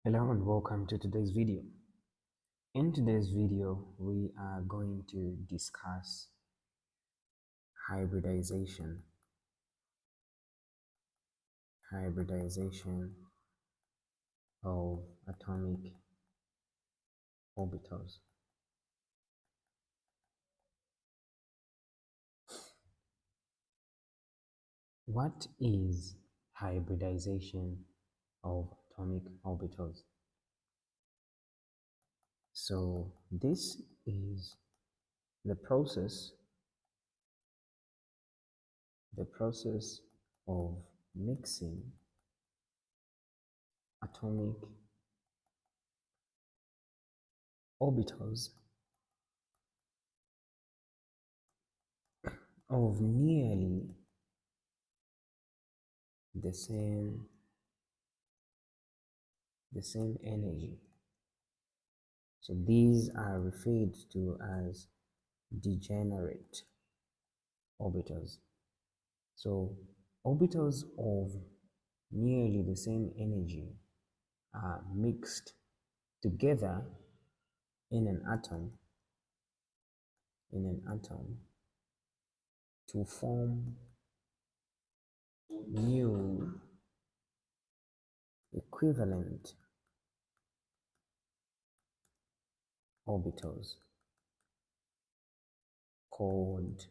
Hello and welcome to today's video. In today's video, we are going to discuss hybridization of atomic orbitals. What is hybridization of atomic orbitals? So this is the process of mixing atomic orbitals of nearly the same energy. So these are referred to as degenerate orbitals. So orbitals of nearly the same energy are mixed together in an atom to form new equivalent orbitals called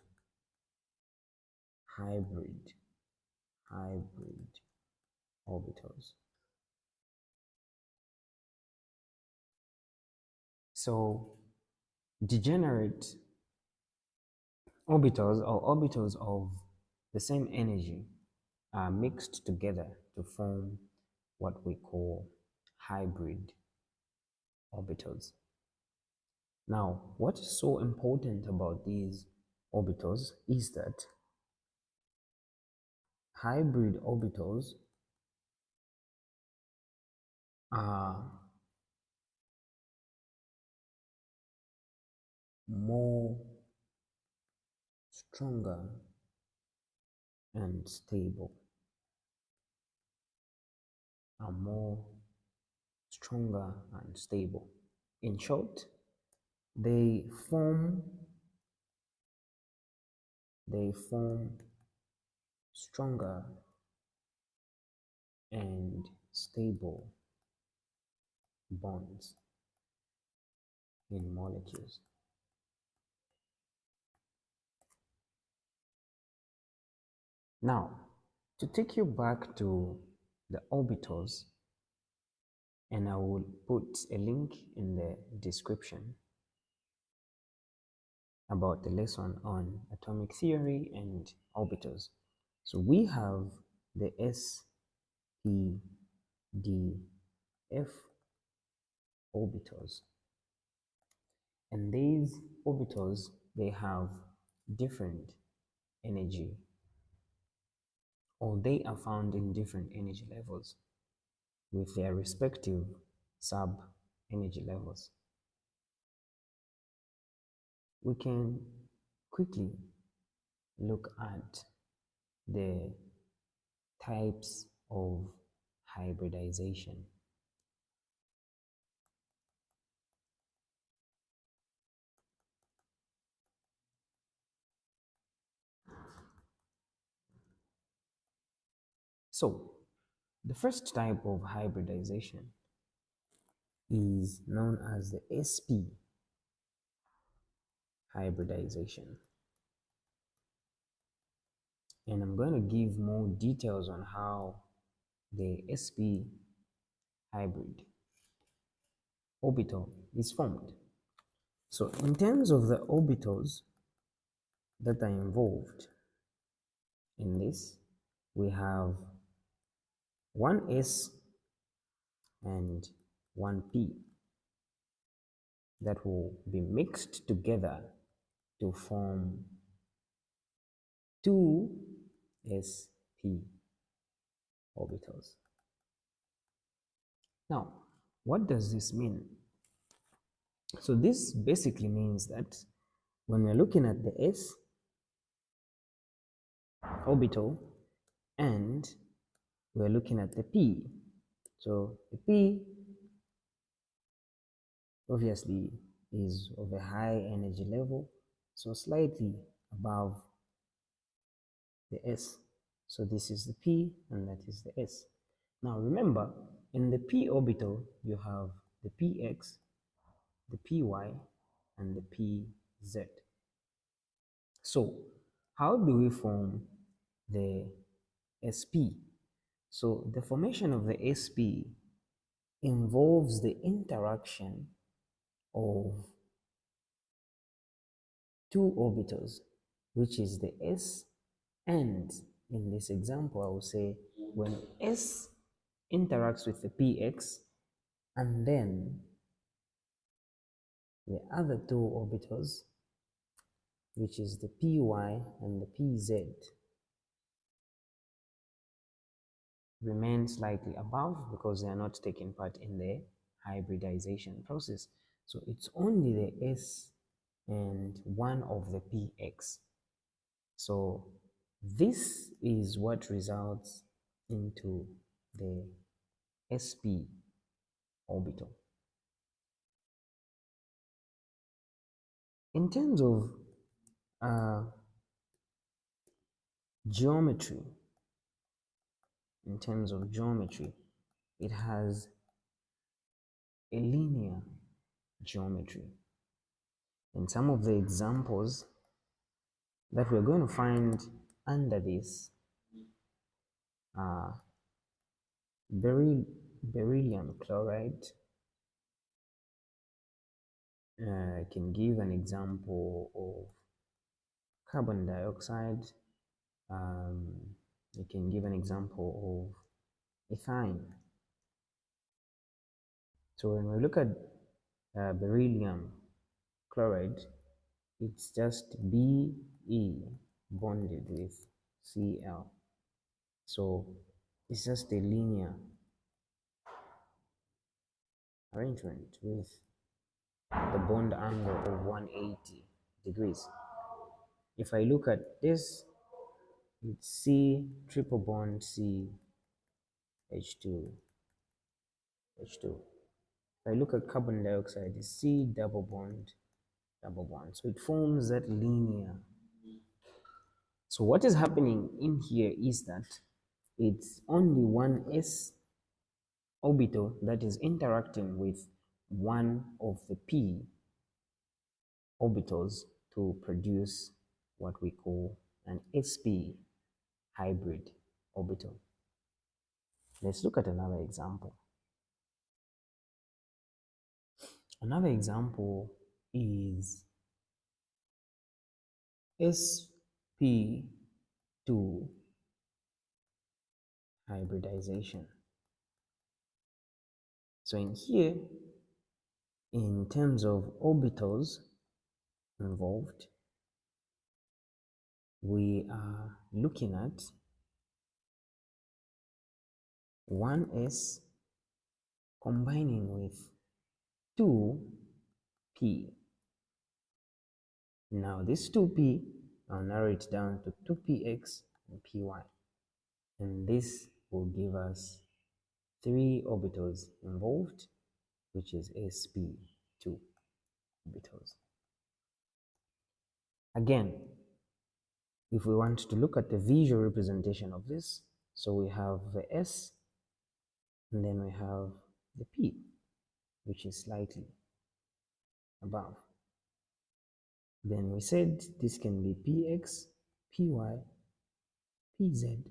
hybrid orbitals. So degenerate orbitals or orbitals of the same energy are mixed together to form what we call hybrid orbitals. Now, what is so important about these orbitals is that hybrid orbitals are more stronger and stable. In short, they form stronger and stable bonds in molecules. Now, to take you back to the orbitals, and I will put a link in the description about the lesson on atomic theory and orbitals. So we have the sp3d orbitals, and these orbitals, they have different energy, or they are found in different energy levels with their respective sub-energy levels. We can quickly look at the types of hybridization. So, the first type of hybridization is known as the sp hybridization. And I'm going to give more details on how the sp hybrid orbital is formed. So in terms of the orbitals that are involved in this, we have one s and one p that will be mixed together to form two sp orbitals. Now, what does this mean? So this basically means that when we're looking at the s orbital and we're looking at the p, so the p obviously is of a high energy level, so slightly above the s. So this is the p and that is the s. Now remember, in the p orbital you have the px, the py, and the pz. So how do we form the sp? So the formation of the sp involves the interaction of two orbitals, which is the s, and in this example I will say when s interacts with the px and then the other two orbitals, which is the py and the pz, remain slightly above because they are not taking part in the hybridization process. So it's only the s and one of the px. So this is what results into the sp orbital. In terms of uh, geometry, it has a linear geometry. And some of the examples that we're going to find under this are beryllium chloride. I can give an example of carbon dioxide. I can give an example of ethine. So when we look at beryllium chloride, it's just Be bonded with Cl. So it's just a linear arrangement with the bond angle of 180 degrees. If I look at this, it's C triple bond C H2 H2. If I look at carbon dioxide, it's C double bond double bond. So it forms that linear. So what is happening in here is that it's only one s orbital that is interacting with one of the p orbitals to produce what we call an sp hybrid orbital. Let's look at another example. Another example is sp2 hybridization. So in here, in terms of orbitals involved, we are looking at 1s combining with 2p. Now this 2p, I'll narrow it down to 2px and py. And this will give us 3 orbitals involved, which is sp2 orbitals. Again, if we want to look at the visual representation of this, so we have the s, and then we have the p, which is slightly above. Then we said this can be px, py, pz.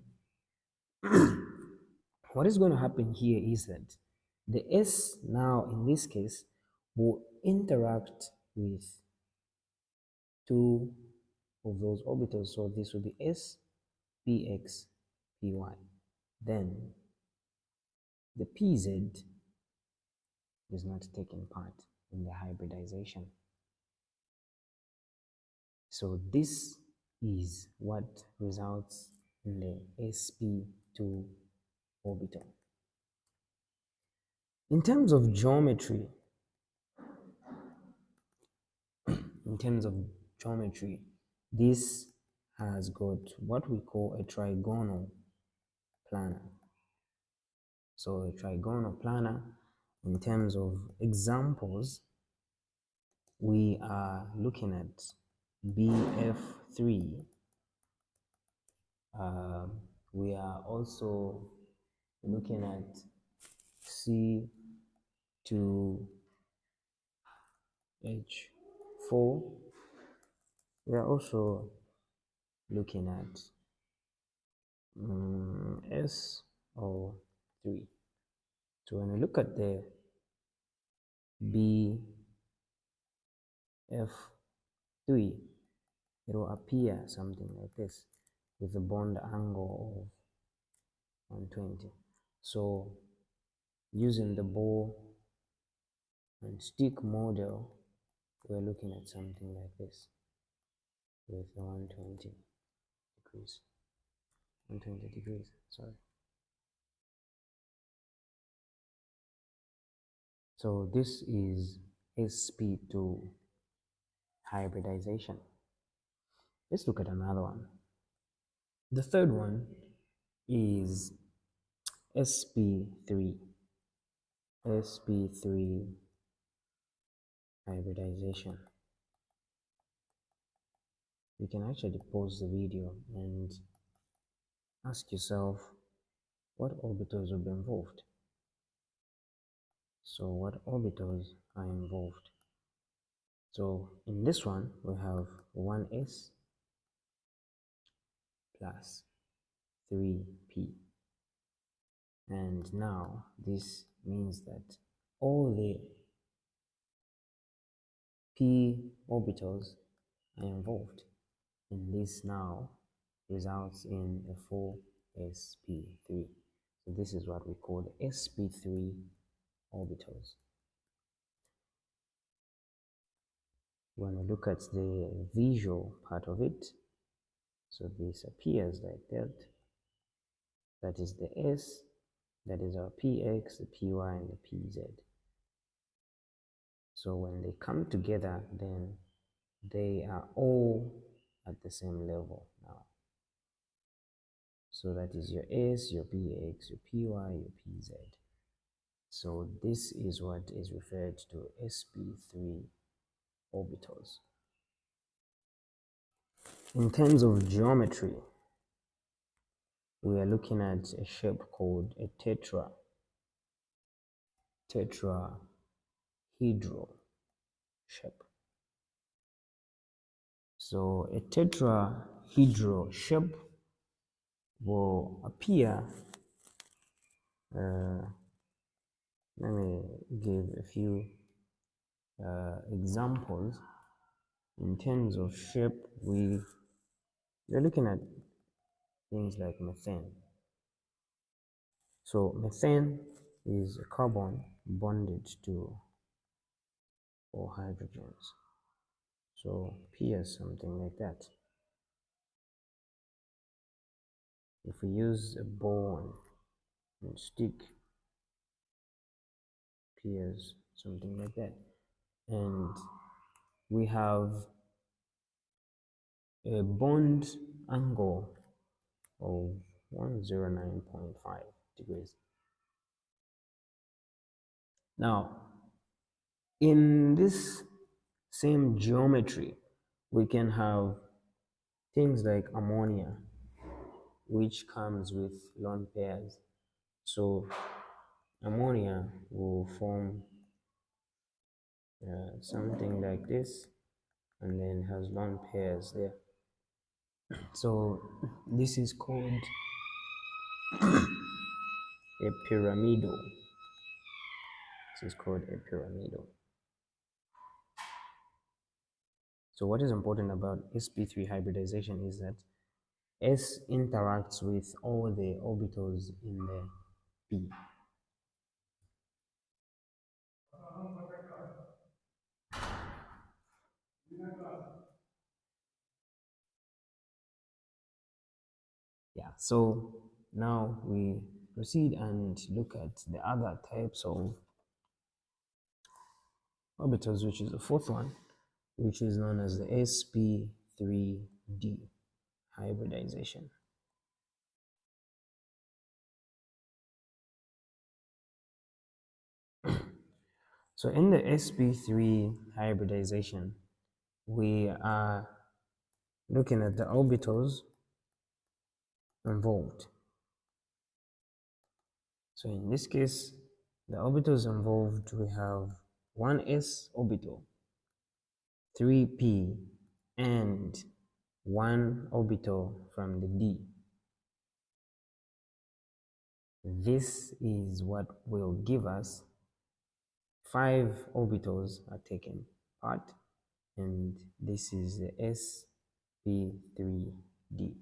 What is going to happen here is that the s now in this case will interact with 2 of those orbitals. So this will be s, px, py. Then the pz is not taking part in the hybridization. So this is what results in the sp2 orbital. In terms of geometry, this has got what we call a trigonal planar. So a trigonal planar, in terms of examples, we are looking at BF3. We are also looking at C2H4. We are also looking at SO3. So when we look at the BF3, it will appear something like this with a bond angle of 120. So using the ball and stick model, we're looking at something like this with 120 degrees, sorry. So this is sp2 hybridization. Let's look at another one. The third one is sp3 hybridization. You can actually pause the video and ask yourself what orbitals will be involved. So what orbitals are involved? So in this one we have 1s plus 3p, and now this means that all the p orbitals are involved, and this now results in a full sp3. So this is what we call the sp3 orbitals. When we look at the visual part of it, so this appears like that. That is the S, that is our px, the py, and the pz. So when they come together, then they are all at the same level now. So that is your S, your px, your py, your pz. So this is what is referred to sp3 orbitals. In terms of geometry, we are looking at a shape called a tetrahedral shape. So a tetrahedral shape will appear, let me give a few examples. In terms of shape, we're looking at things like methane. So methane is a carbon bonded to 4 hydrogens. So appears something like that. If we use a ball and stick, appears something like that. And we have a bond angle of 109.5 degrees. Now, in this same geometry, we can have things like ammonia, which comes with lone pairs. So ammonia will form something like this, and then has lone pairs there. So this is called a pyramidal. This is called a pyramidal. So what is important about sp3 hybridization is that S interacts with all the orbitals in the P. Yeah, so now we proceed and look at the other types of orbitals, which is the fourth one, which is known as the sp3d hybridization. So in the sp3 hybridization, we are looking at the orbitals involved. So in this case, the orbitals involved, we have one s orbital, 3p, and one orbital from the d. This is what will give us 5 orbitals are taken part, and this is the sp3d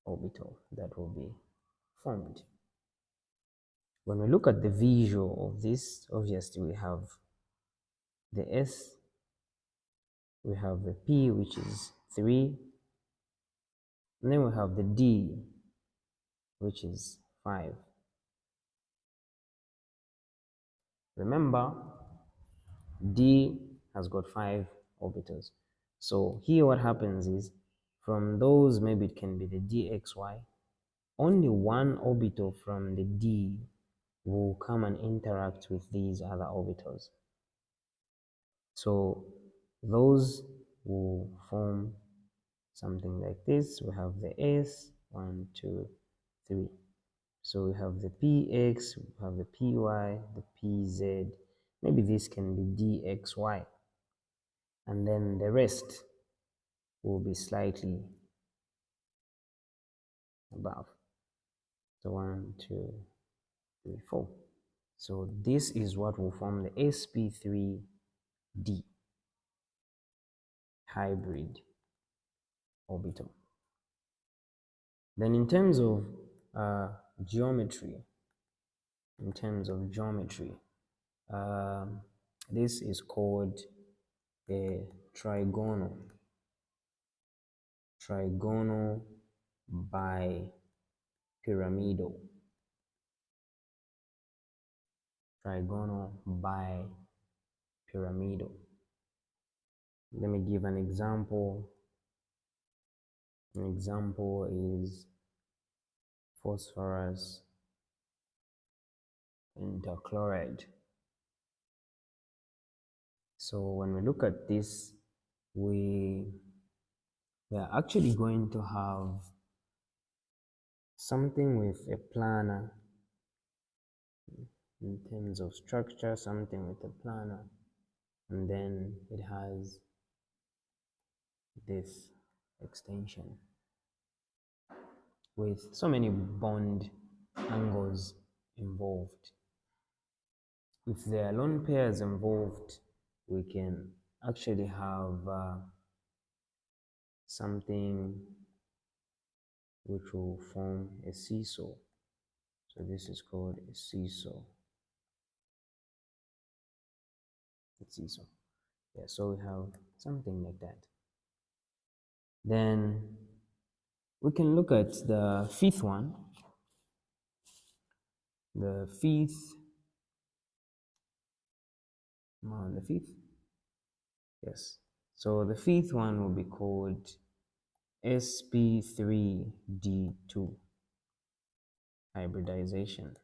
orbital that will be formed. When we look at the visual of this, obviously we have the s, we have the p, which is 3, and then we have the d, which is 5. Remember, d has got 5 orbitals. So here what happens is, from those, maybe it can be the dxy, only one orbital from the d will come and interact with these other orbitals. So those will form something like this. We have the s, 1, 2, 3. So we have the px, we have the py, the pz. Maybe this can be dxy. And then the rest will be slightly above. So 1, 2, 3, 4. So this is what will form the sp3d hybrid orbital. Then in terms of geometry, this is called a trigonal bipyramidal. Let me give an example. An example is phosphorus interchloride. So when we look at this, we are actually going to have something with a planar in terms of structure, something with a planar, and then it has this extension with so many bond angles involved. If there are lone pairs involved, we can actually have something which will form a seesaw. So this is called a seesaw. Yeah, so we have something like that. Then we can look at the fifth one. The fifth, yes. So the fifth one will be called sp3d2 hybridization.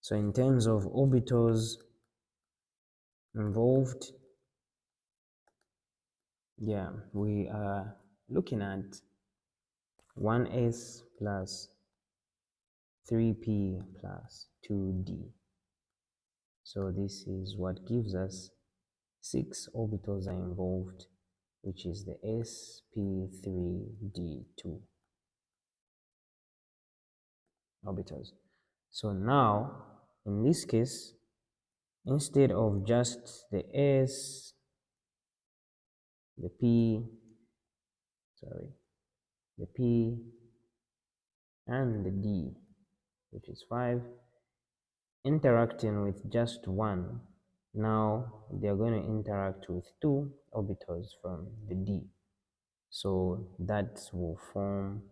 So in terms of orbitals involved, yeah, we are looking at 1s plus 3p plus 2d. So this is what gives us 6 orbitals are involved, which is the sp3d2 orbitals. So now, in this case, instead of just the s, the p, and the d, which is 5, interacting with just one, now they are going to interact with 2 orbitals from the d. So that will form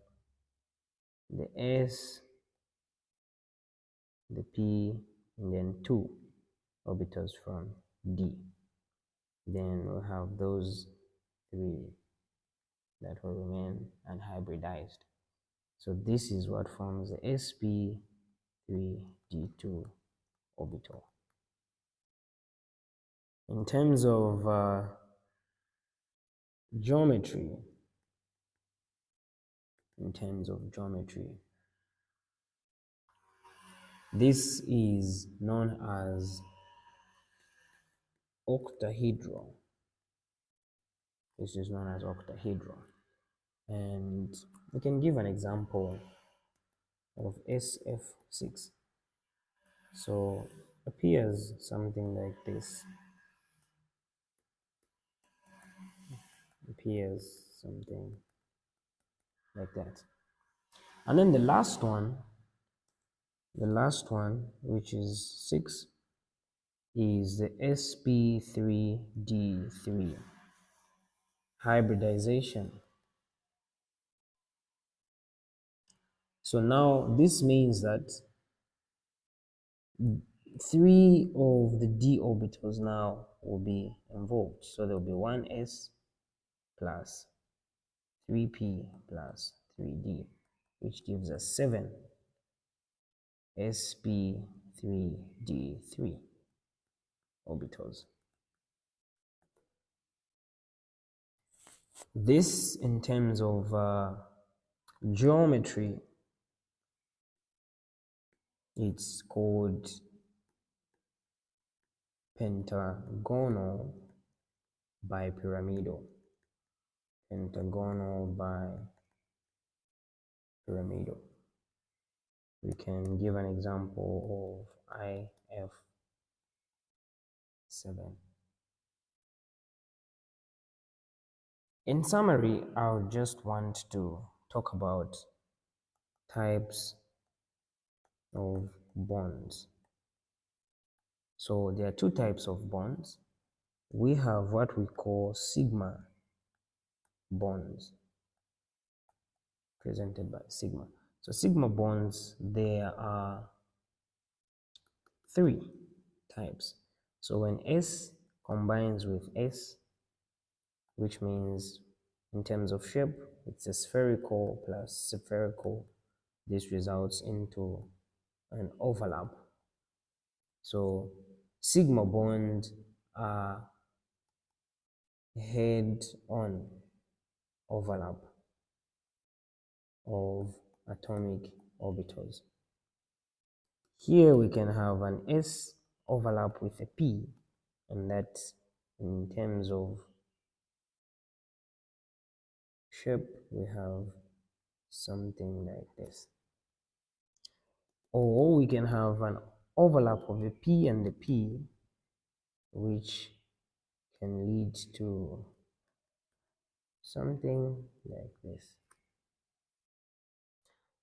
the s, the p, and then 2 orbitals from d. Then we'll have those 3 that will remain unhybridized. So this is what forms the sp3d sp3d2 orbital. In terms of geometry, this is known as octahedral. And we can give an example of SF6. So appears something like this. And then the last one, which is 6, is the sp3d3 hybridization. So now this means that 3 of the d orbitals now will be involved. So there will be 1s plus 3p plus 3d, which gives us 7 sp3d3 orbitals. This, in terms of geometry, it's called pentagonal bipyramidal. We can give an example of IF7. In summary, I just want to talk about types of bonds. So there are 2 types of bonds. We have what we call sigma bonds, presented by sigma. So sigma bonds, there are 3 types. So when S combines with S, which means in terms of shape, it's a spherical plus spherical, this results into an overlap. So sigma bonds are head-on overlap of atomic orbitals. Here we can have an S overlap with a P, and that, in terms of shape, we have something like this. Or we can have an overlap of the P and the P, which can lead to something like this.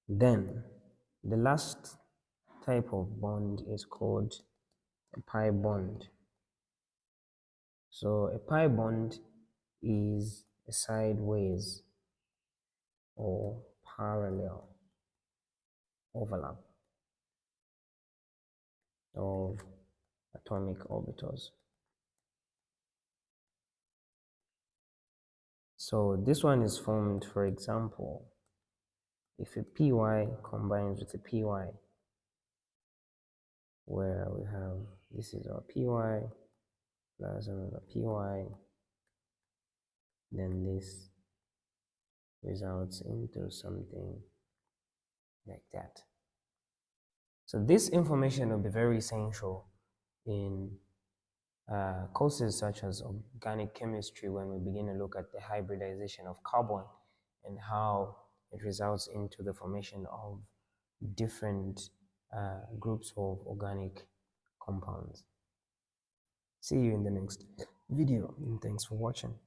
Then the last type of bond is called a pi bond. So a pi bond is a sideways or parallel overlap of atomic orbitals. So this one is formed, for example, if a py combines with a py, where we have, this is our py plus another py, then this results into something like that. So this information will be very essential in courses such as organic chemistry, when we begin to look at the hybridization of carbon and how it results into the formation of different groups of organic compounds. See you in the next video, and thanks for watching.